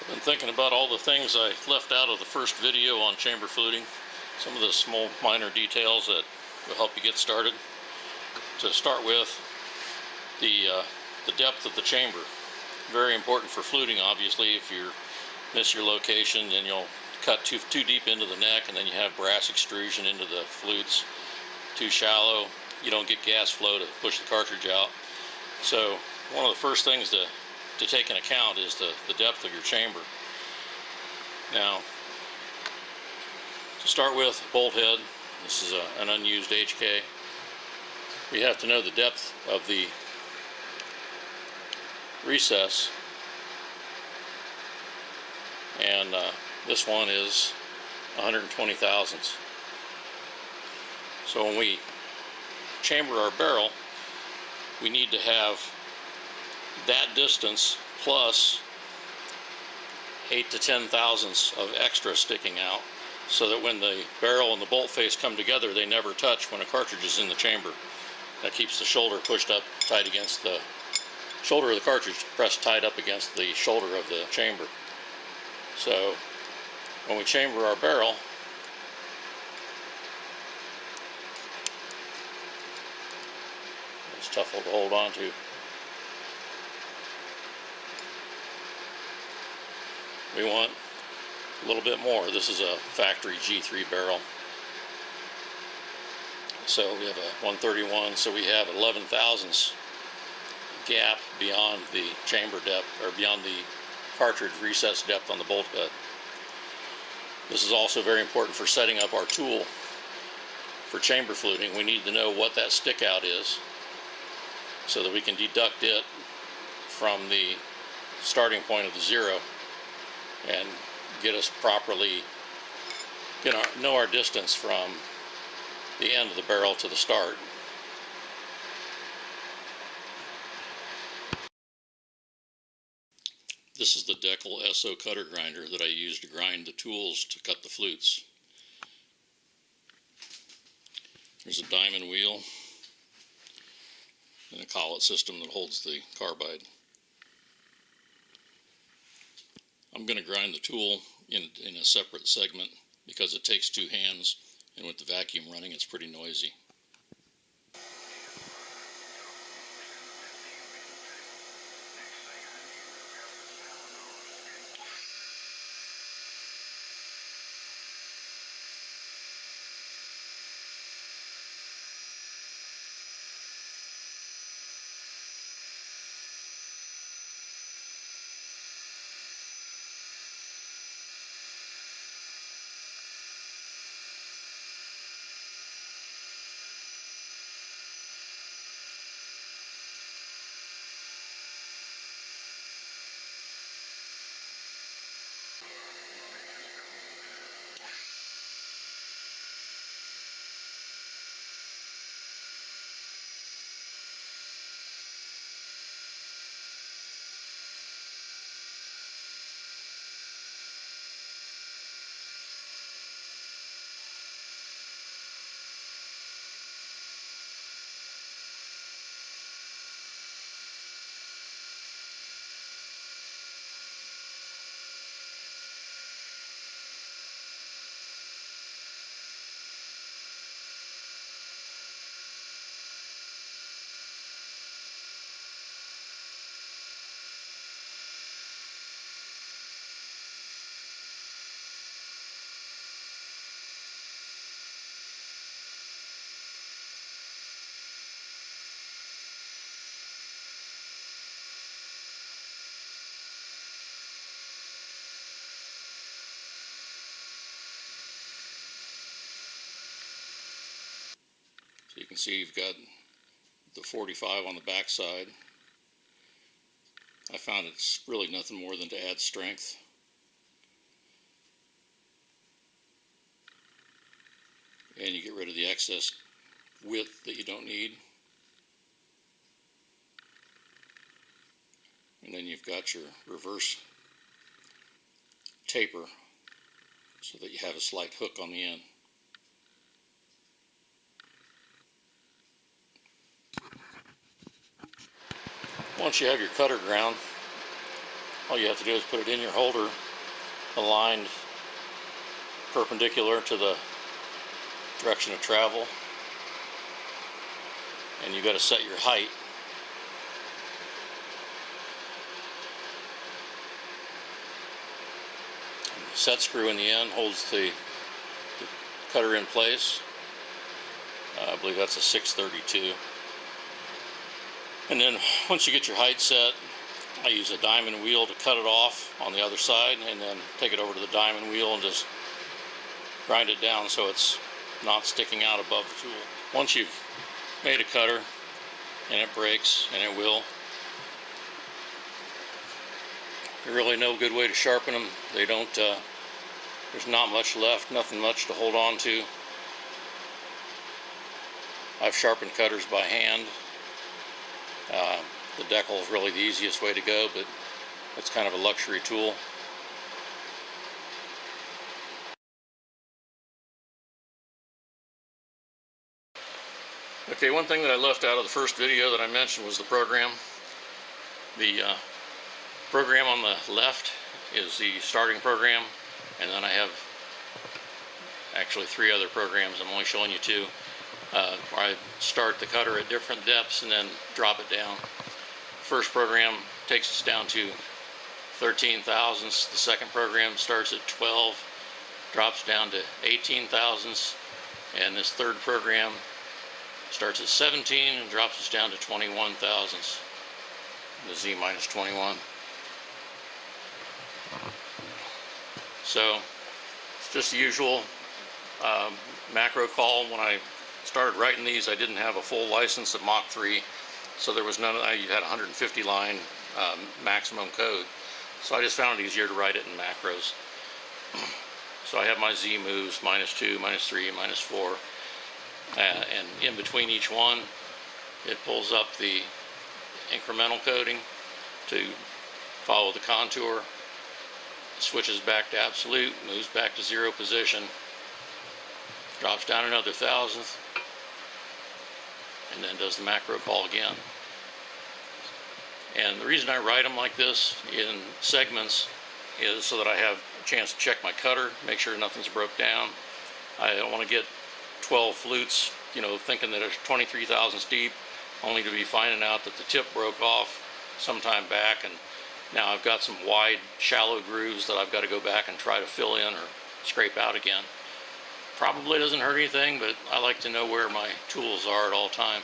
Been thinking about all the things I left out of the first video on chamber fluting. Some of the small minor details that will help you get started. To start with, the depth of the chamber. Very important for fluting, obviously. If you miss your location, then you'll cut too deep into the neck, and then you have brass extrusion into the flutes. Too shallow, you don't get gas flow to push the cartridge out. So one of the first things to take into account is the depth of your chamber. Now, to start with, bolt head. This is an unused HK. We have to know the depth of the recess, and this one is 120 thousandths. So when we chamber our barrel, we need to have that distance plus 8 to 10 thousandths of extra sticking out, so that when the barrel and the bolt face come together, they never touch when a cartridge is in the chamber. That keeps the shoulder pushed up tight against the shoulder of the cartridge, pressed tight up against the shoulder of the chamber. So when we chamber our barrel, it's tough to hold on to. We want a little bit more. This is a factory G3 barrel. So we have a 131, so we have 11 thousandths gap beyond the chamber depth, or beyond the cartridge recess depth on the bolt head. This is also very important for setting up our tool for chamber fluting. We need to know what that stick out is so that we can deduct it from the starting point of the zero and get us properly, know our distance from the end of the barrel to the start. This is the Deckel Esso cutter grinder that I use to grind the tools to cut the flutes. There's a diamond wheel and a collet system that holds the carbide. I'm going to grind the tool in a separate segment because it takes two hands, and with the vacuum running it's pretty noisy. So you can see you've got the 45 on the back side. I found it's really nothing more than to add strength. And you get rid of the excess width that you don't need. And then you've got your reverse taper so that you have a slight hook on the end. Once you have your cutter ground, all you have to do is put it in your holder, aligned perpendicular to the direction of travel, and you got to set your height. The set screw in the end holds the cutter in place. I believe that's a 632. And then once you get your height set, I use a diamond wheel to cut it off on the other side, and then take it over to the diamond wheel and just grind it down so it's not sticking out above the tool. Once you've made a cutter and it breaks, and it will, there's really no good way to sharpen them. They don't, there's not much left, nothing much to hold on to. I've sharpened cutters by hand. The decal is really the easiest way to go, but it's kind of a luxury tool. Okay, one thing that I left out of the first video that I mentioned was the program. The program on the left is the starting program, and then I have actually 3 other programs. I'm only showing you 2. Where I start the cutter at different depths and then drop it down. First program takes us down to 13 thousandths. The second program starts at 12, drops down to 18 thousandths, and this third program starts at 17 and drops us down to 21 thousandths. The Z minus 21. So it's just the usual macro call. When I started writing these, I didn't have a full license at Mach 3, so there was none. You had 150 line maximum code, so I just found it easier to write it in macros. So I have my Z moves, -2, -3, -4, and in between each one, it pulls up the incremental coding to follow the contour, switches back to absolute, moves back to 0 position, drops down another thousandth, and then does the macro call again. And the reason I write them like this in segments is so that I have a chance to check my cutter, make sure nothing's broke down. I don't want to get 12 flutes, you know, thinking that it's 23 thousandths deep, only to be finding out that the tip broke off sometime back, and now I've got some wide, shallow grooves that I've got to go back and try to fill in or scrape out again. Probably doesn't hurt anything, but I like to know where my tools are at all time.